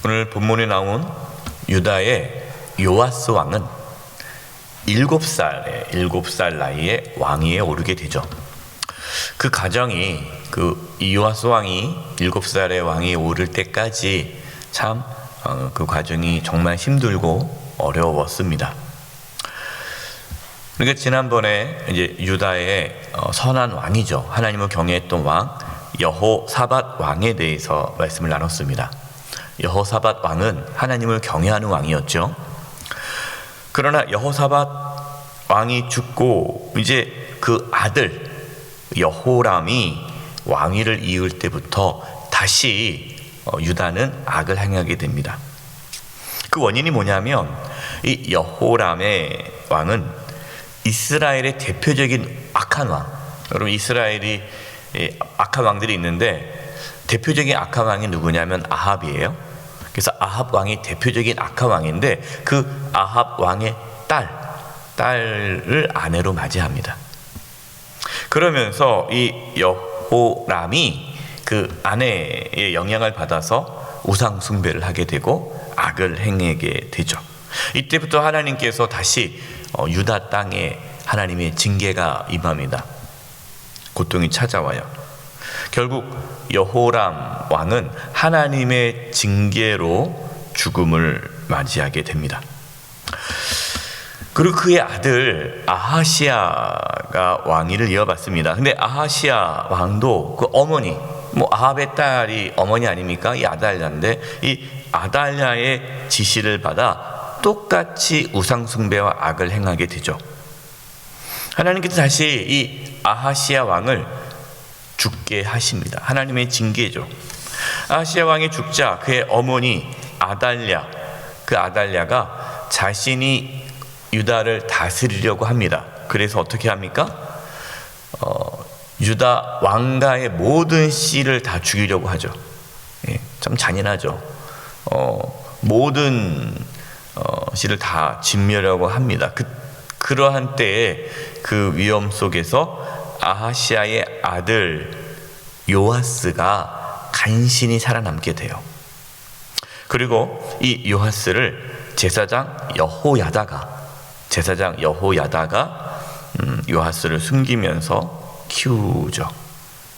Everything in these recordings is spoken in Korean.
오늘 본문에 나온 유다의 요아스 왕은 7살 나이에 왕위에 오르게 되죠. 그 과정이 이 요아스 왕이 7살의 왕위에 오를 때까지 참 그 과정이 정말 힘들고 어려웠습니다. 그러니까 지난번에 이제 유다의 선한 왕이죠. 하나님을 경외했던 왕 여호사밧 왕에 대해서 말씀을 나눴습니다. 여호사밧 왕은 하나님을 경외하는 왕이었죠. 그러나 여호사밧 왕이 죽고 이제 그 아들 여호람이 왕위를 이을 때부터 다시 유다는 악을 행하게 됩니다. 그 원인이 뭐냐면 이 여호람의 왕은 이스라엘의 대표적인 악한 왕. 여러분 이스라엘이 악한 왕들이 있는데 대표적인 악한 왕이 누구냐면 아합이에요. 그래서 아합 왕이 대표적인 악한 왕인데 그 아합 왕의 딸을 아내로 맞이합니다. 그러면서 이 여호람이 그 아내의 영향을 받아서 우상 숭배를 하게 되고 악을 행하게 되죠. 이때부터 하나님께서 다시 유다 땅에 하나님의 징계가 임합니다. 고통이 찾아와요. 결국 여호람 왕은 하나님의 징계로 죽음을 맞이하게 됩니다. 그리고 그의 아들 아하시야가 왕위를 이어받습니다. 근데 아하시야 왕도 그 어머니, 아합의 딸이 어머니 아닙니까? 이 아달랴인데 이 아달랴의 지시를 받아 똑같이 우상숭배와 악을 행하게 되죠. 하나님께서 다시 이 아하시야 왕을 죽게 하십니다. 하나님의 징계죠. 아하시야 왕이 죽자 그의 어머니 아달랴, 그 아달랴가 자신이 유다를 다스리려고 합니다. 그래서 어떻게 합니까? 유다 왕가의 모든 씨를 다 죽이려고 하죠. 참 잔인하죠. 모든 씨를 다 진멸하려고 합니다. 그러한 때에 그 위험 속에서 아하시야의 아들 요아스가 간신히 살아남게 돼요. 그리고 이 요아스를 제사장 여호야다가 요아스를 숨기면서 키우죠.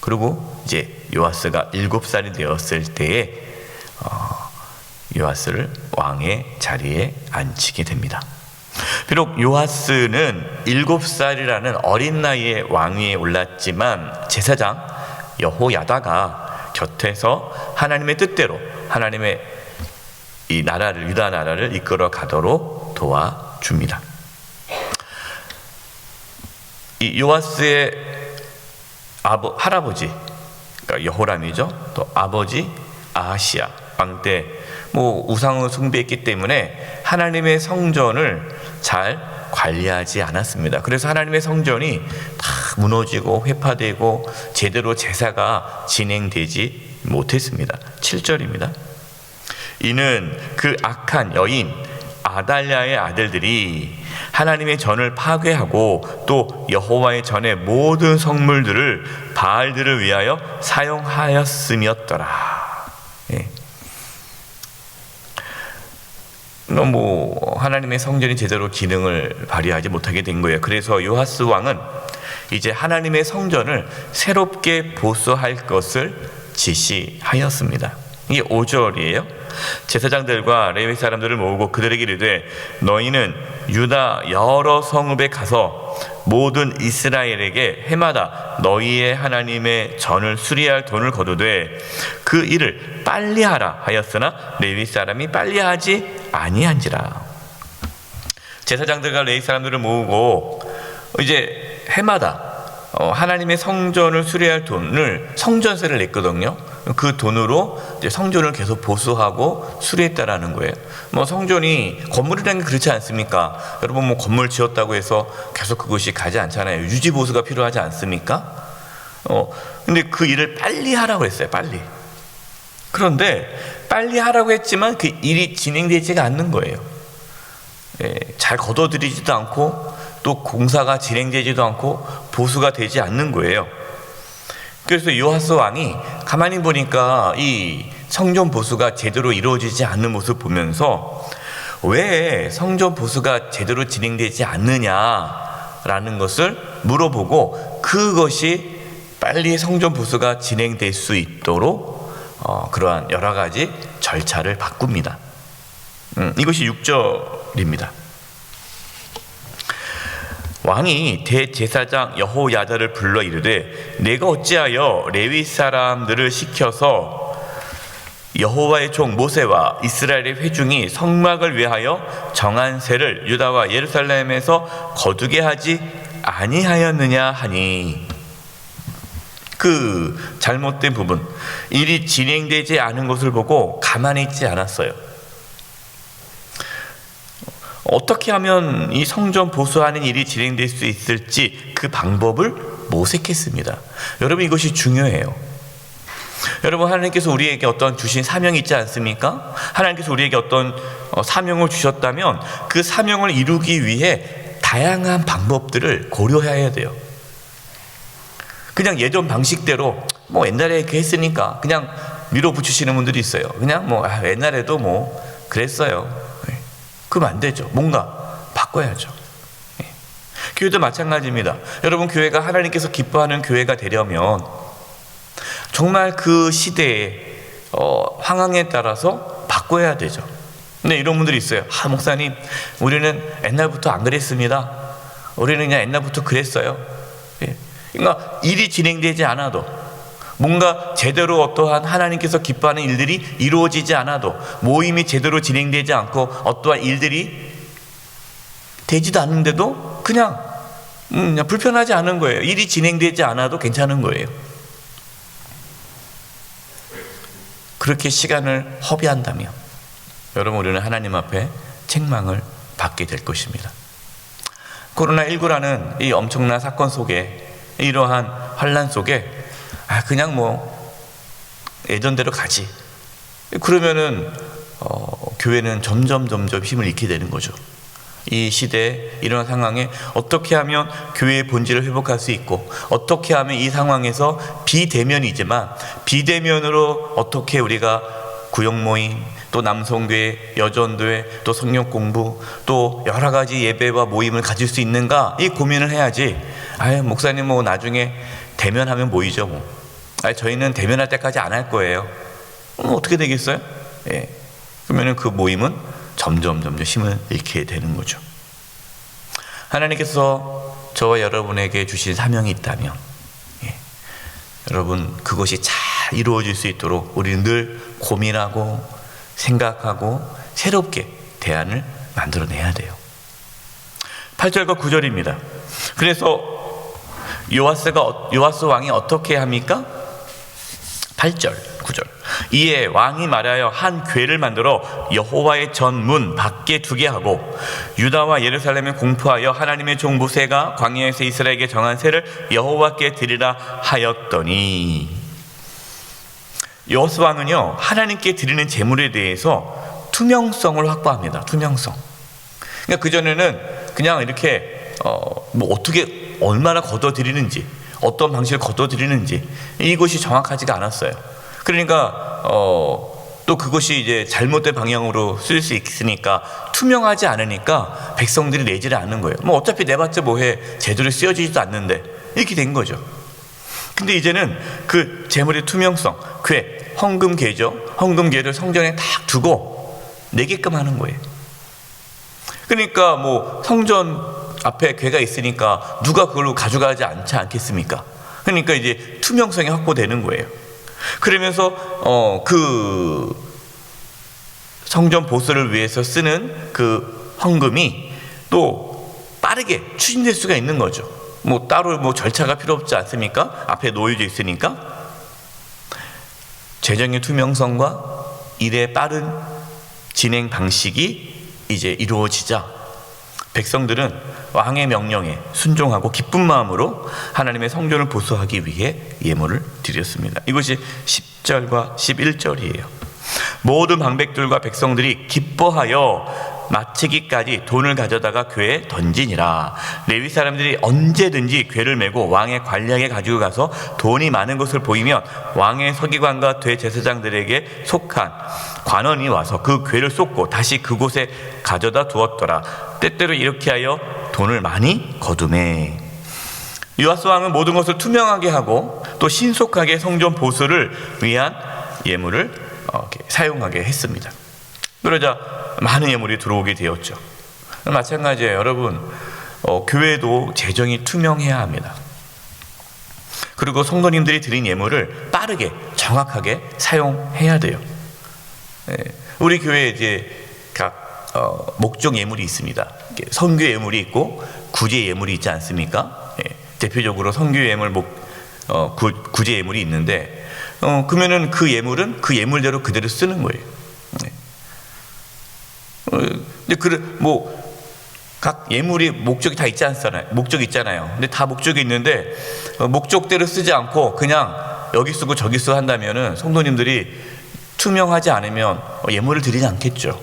그리고 이제 요아스가 7살이 되었을 때에 요아스를 왕의 자리에 앉히게 됩니다. 비록 요아스는 7살이라는 어린 나이에 왕위에 올랐지만 제사장 여호야다가 곁에서 하나님의 뜻대로 하나님의 이 나라를, 유다 나라를 이끌어 가도록 도와줍니다. 이 요아스의 할아버지, 그러니까 여호람이죠. 또 아버지 아하시야 왕 때 우상을 숭배했기 때문에 하나님의 성전을 잘 관리하지 않았습니다. 그래서 하나님의 성전이 다 무너지고 회파되고 제대로 제사가 진행되지 못했습니다. 7절입니다. 이는 그 악한 여인 아달랴의 아들들이 하나님의 전을 파괴하고 또 여호와의 전의 모든 성물들을 바알들을 위하여 사용하였음이었더라. 하나님의 성전이 제대로 기능을 발휘하지 못하게 된 거예요. 그래서 요아스 왕은 이제 하나님의 성전을 새롭게 보수할 것을 지시하였습니다. 이게 5절이에요. 제사장들과 레위 사람들을 모으고 그들에게 이르되 너희는 유다 여러 성읍에 가서 모든 이스라엘에게 해마다 너희의 하나님의 전을 수리할 돈을 거두되 그 일을 빨리 하라 하였으나 레위 사람이 빨리 하지 아니한지라. 제사장들과 레위 사람들을 모으고 이제 해마다 하나님의 성전을 수리할 돈을 성전세를 냈거든요. 그 돈으로 이제 성전을 계속 보수하고 수리했다라는 거예요. 성전이 건물이라는 게 그렇지 않습니까? 여러분 건물 지었다고 해서 계속 그것이 가지 않잖아요. 유지 보수가 필요하지 않습니까? 근데 그 일을 빨리 하라고 했어요. 빨리. 그런데 빨리 하라고 했지만 그 일이 진행되지가 않는 거예요. 잘 거둬들이지도 않고 또 공사가 진행되지도 않고 보수가 되지 않는 거예요. 그래서 요아스 왕이 가만히 보니까 이 성전 보수가 제대로 이루어지지 않는 모습을 보면서 왜 성전 보수가 제대로 진행되지 않느냐라는 것을 물어보고 그것이 빨리 성전 보수가 진행될 수 있도록 그러한 여러 가지 절차를 바꿉니다. 이것이 6절입니다. 왕이 대제사장 여호야다를 불러 이르되 내가 어찌하여 레위 사람들을 시켜서 여호와의 종 모세와 이스라엘의 회중이 성막을 위하여 정한 세를 유다와 예루살렘에서 거두게 하지 아니하였느냐 하니, 그 잘못된 부분, 일이 진행되지 않은 것을 보고 가만히 있지 않았어요. 어떻게 하면 이 성전 보수하는 일이 진행될 수 있을지 그 방법을 모색했습니다. 여러분, 이것이 중요해요. 여러분, 하나님께서 우리에게 어떤 주신 사명이 있지 않습니까? 하나님께서 우리에게 어떤 사명을 주셨다면 그 사명을 이루기 위해 다양한 방법들을 고려해야 돼요. 그냥 예전 방식대로 뭐 옛날에 이렇게 했으니까 그냥 밀어붙이시는 분들이 있어요. 그냥 뭐 옛날에도 뭐 그랬어요. 그럼 안 되죠. 뭔가 바꿔야죠. 교회도 마찬가지입니다. 여러분, 교회가 하나님께서 기뻐하는 교회가 되려면 정말 그 시대의 상황에 따라서 바꿔야 되죠. 근데 이런 분들이 있어요. 목사님, 우리는 옛날부터 안 그랬습니다. 우리는 그냥 옛날부터 그랬어요. 그러니까 일이 진행되지 않아도, 뭔가 제대로 어떠한 하나님께서 기뻐하는 일들이 이루어지지 않아도, 모임이 제대로 진행되지 않고 어떠한 일들이 되지도 않는데도 그냥 불편하지 않은 거예요. 일이 진행되지 않아도 괜찮은 거예요. 그렇게 시간을 허비한다면 여러분, 우리는 하나님 앞에 책망을 받게 될 것입니다. 코로나19라는 이 엄청난 사건 속에, 이러한 환난 속에 그냥 뭐 예전대로 가지, 그러면은 교회는 점점 힘을 잃게 되는 거죠. 이 시대에 이런 상황에 어떻게 하면 교회의 본질을 회복할 수 있고, 어떻게 하면 이 상황에서 비대면이지만 비대면으로 어떻게 우리가 구역모임, 또 남성교회, 여전교회, 또 성령 공부, 또 여러 가지 예배와 모임을 가질 수 있는가, 이 고민을 해야지. 목사님 뭐 나중에 대면하면 모이죠 뭐. 저희는 대면할 때까지 안 할 거예요. 어떻게 되겠어요? 그러면은 그 모임은 점점 힘을 잃게 되는 거죠. 하나님께서 저와 여러분에게 주신 사명이 있다면, 여러분, 그것이 잘 이루어질 수 있도록 우리는 늘 고민하고 생각하고 새롭게 대안을 만들어내야 돼요. 8절과 9절입니다. 그래서 요아스 왕이 어떻게 합니까? 8절, 9절. 이에 왕이 말하여 한 궤를 만들어 여호와의 전문 밖에 두게 하고 유다와 예루살렘에 공포하여 하나님의 종 모세가 광야에서 이스라엘에게 정한 세를 여호와께 드리라 하였더니, 요아스 왕은요, 하나님께 드리는 제물에 대해서 투명성을 확보합니다. 투명성. 그러니까 그전에는 그냥 이렇게 뭐 어떻게 얼마나 걷어드리는지, 어떤 방식을 걷어드리는지 이것이 정확하지가 않았어요. 그러니까 또 그것이 이제 잘못된 방향으로 쓸 수 있으니까, 투명하지 않으니까 백성들이 내지를 않는 거예요. 뭐 어차피 내봤자 뭐해, 제대로 쓰여지지도 않는데, 이렇게 된 거죠. 근데 이제는 그 제물의 투명성, 궤, 헌금궤죠. 헌금궤를 성전에 딱 두고 내게끔 하는 거예요. 그러니까 뭐 성전 앞에 궤가 있으니까 누가 그걸로 가져가지 않겠습니까? 그러니까 이제 투명성이 확보되는 거예요. 그러면서 그 성전 보수를 위해서 쓰는 그 헌금이 또 빠르게 추진될 수가 있는 거죠. 뭐 따로 뭐 절차가 필요 없지 않습니까? 앞에 놓여져 있으니까. 재정의 투명성과 일의 빠른 진행 방식이 이제 이루어지자 백성들은 왕의 명령에 순종하고 기쁜 마음으로 하나님의 성전을 보수하기 위해 예물을 드렸습니다. 이것이 10절과 11절이에요. 모든 방백들과 백성들이 기뻐하여 마치기까지 돈을 가져다가 궤에 던지니라. 레위 사람들이 언제든지 궤를 메고 왕의 관리하게 가지고 가서 돈이 많은 것을 보이면 왕의 서기관과 대제사장들에게 속한 관원이 와서 그 궤를 쏟고 다시 그곳에 가져다 두었더라. 때때로 이렇게 하여 돈을 많이 거두매. 요아스 왕은 모든 것을 투명하게 하고 또 신속하게 성전 보수를 위한 예물을 사용하게 했습니다. 그러자 많은 예물이 들어오게 되었죠. 마찬가지예요. 여러분, 교회도 재정이 투명해야 합니다. 그리고 성도님들이 드린 예물을 빠르게 정확하게 사용해야 돼요. 우리 교회에 이제 각 목적 예물이 있습니다. 선교 예물이 있고 구제 예물이 있지 않습니까? 대표적으로 선교 예물, 구제 예물이 있는데 그러면은 그 예물은 그 예물대로 그대로 쓰는 거예요. 근데 각 예물이 목적이 다 있잖아요. 목적이 있잖아요. 근데 다 목적이 있는데 목적대로 쓰지 않고 그냥 여기 쓰고 저기 쓰고 한다면은 성도님들이 투명하지 않으면 예물을 드리지 않겠죠.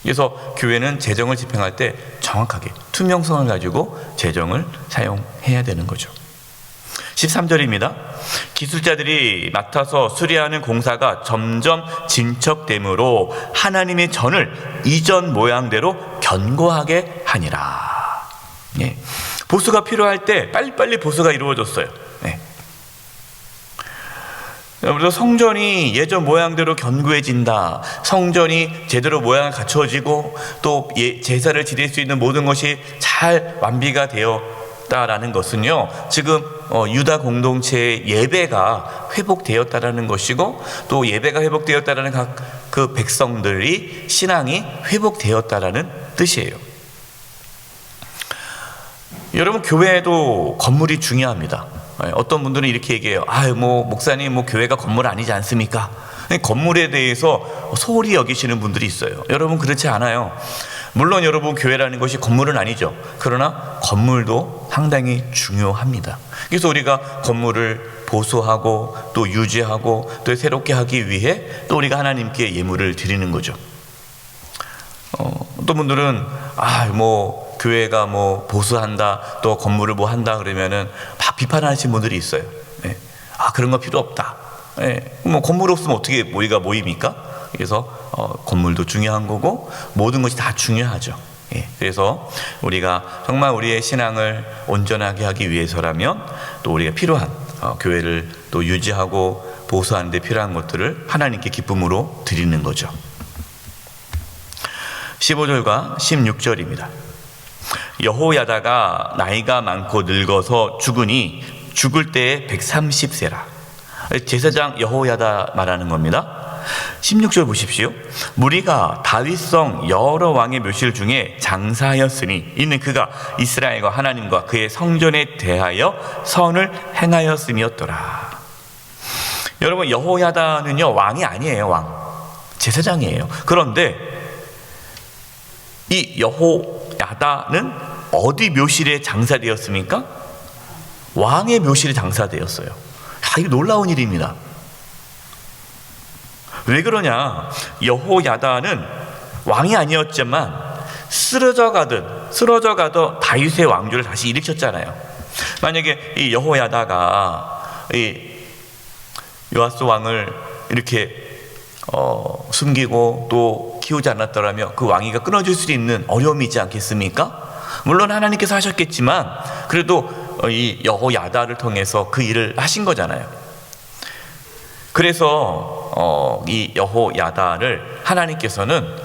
그래서 교회는 재정을 집행할 때 정확하게 투명성을 가지고 재정을 사용해야 되는 거죠. 13절입니다. 기술자들이 맡아서 수리하는 공사가 점점 진척되므로 하나님의 전을 이전 모양대로 견고하게 하니라. 보수가 필요할 때 빨리빨리 보수가 이루어졌어요. 그래서 성전이 예전 모양대로 견고해진다. 성전이 제대로 모양을 갖춰지고 또 제사를 지낼 수 있는 모든 것이 잘 완비가 되었다라는 것은요, 지금 유다 공동체의 예배가 회복되었다라는 것이고 또 예배가 회복되었다라는 각 그 백성들이 신앙이 회복되었다라는 뜻이에요. 여러분, 교회도 건물이 중요합니다. 어떤 분들은 이렇게 얘기해요. 목사님, 교회가 건물 아니지 않습니까? 건물에 대해서 소홀히 여기시는 분들이 있어요. 여러분, 그렇지 않아요. 물론 여러분, 교회라는 것이 건물은 아니죠. 그러나 건물도 상당히 중요합니다. 그래서 우리가 건물을 보수하고 또 유지하고 또 새롭게 하기 위해 또 우리가 하나님께 예물을 드리는 거죠. 어떤 분들은 교회가 보수한다, 또 건물을 한다 그러면은 막 비판하시는 분들이 있어요. 그런 거 필요 없다. 건물 없으면 어떻게 모이가 모입니까? 그래서 건물도 중요한 거고 모든 것이 다 중요하죠. 그래서 우리가 정말 우리의 신앙을 온전하게 하기 위해서라면 또 우리가 필요한 교회를 또 유지하고 보수하는 데 필요한 것들을 하나님께 기쁨으로 드리는 거죠. 15절과 16절입니다. 여호야다가 나이가 많고 늙어서 죽으니 죽을 때에 130세라. 제사장 여호야다 말하는 겁니다. 16절 보십시오. 무리가 다윗성 여러 왕의 묘실 중에 장사하였으니 이는 그가 이스라엘과 하나님과 그의 성전에 대하여 선을 행하였음이었더라. 여러분, 여호야다는요, 왕이 아니에요. 왕, 제사장이에요. 그런데 이 여호야다는 어디 묘실에 장사되었습니까? 왕의 묘실에 장사되었어요. 이거 놀라운 일입니다. 왜 그러냐? 여호야다는 왕이 아니었지만 쓰러져 가던 다윗의 왕조를 다시 일으켰잖아요. 만약에 이 여호야다가 이 요아스 왕을 이렇게 숨기고 또 키우지 않았더라면 그 왕위가 끊어질 수 있는 어려움이 있지 않겠습니까? 물론 하나님께서 하셨겠지만 그래도 이 여호야다를 통해서 그 일을 하신 거잖아요. 그래서 이 여호야다를 하나님께서는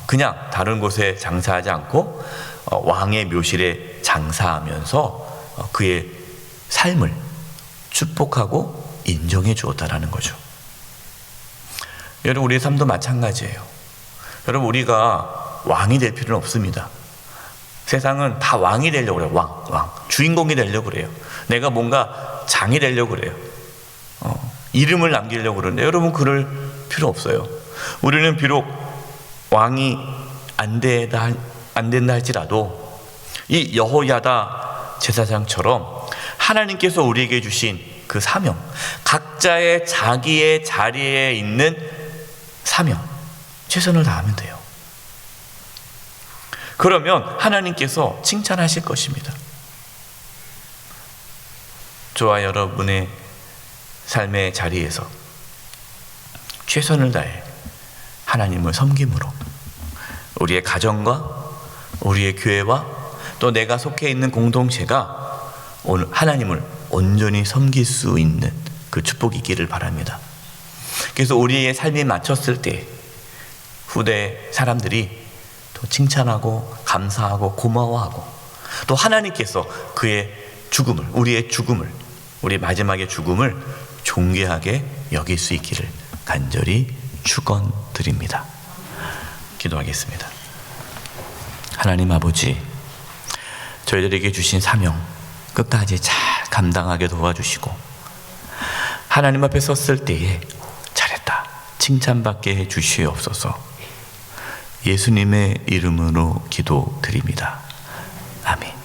그냥 다른 곳에 장사하지 않고 왕의 묘실에 장사하면서 그의 삶을 축복하고 인정해 주었다라는 거죠. 여러분, 우리의 삶도 마찬가지예요. 여러분, 우리가 왕이 될 필요는 없습니다. 세상은 다 왕이 되려고 그래요. 왕. 주인공이 되려고 그래요. 내가 뭔가 장이 되려고 그래요. 이름을 남기려고 그러는데 여러분, 그럴 필요 없어요. 우리는 비록 왕이 안 된다 할지라도 이 여호야다 제사장처럼 하나님께서 우리에게 주신 그 사명, 각자의 자기의 자리에 있는 사명, 최선을 다하면 돼요. 그러면 하나님께서 칭찬하실 것입니다. 저와 여러분의 삶의 자리에서 최선을 다해 하나님을 섬김으로 우리의 가정과 우리의 교회와 또 내가 속해 있는 공동체가 오늘 하나님을 온전히 섬길 수 있는 그 축복이 있기를 바랍니다. 그래서 우리의 삶이 마쳤을 때 후대 사람들이 또 칭찬하고 감사하고 고마워하고 또 하나님께서 그의 죽음을, 우리의 죽음을, 우리 마지막의 죽음을 존귀하게 여길 수 있기를 간절히 축원드립니다. 기도하겠습니다. 하나님 아버지, 저희들에게 주신 사명 끝까지 잘 감당하게 도와주시고 하나님 앞에 섰을 때에 잘했다 칭찬받게 해주시옵소서. 예수님의 이름으로 기도드립니다. 아멘.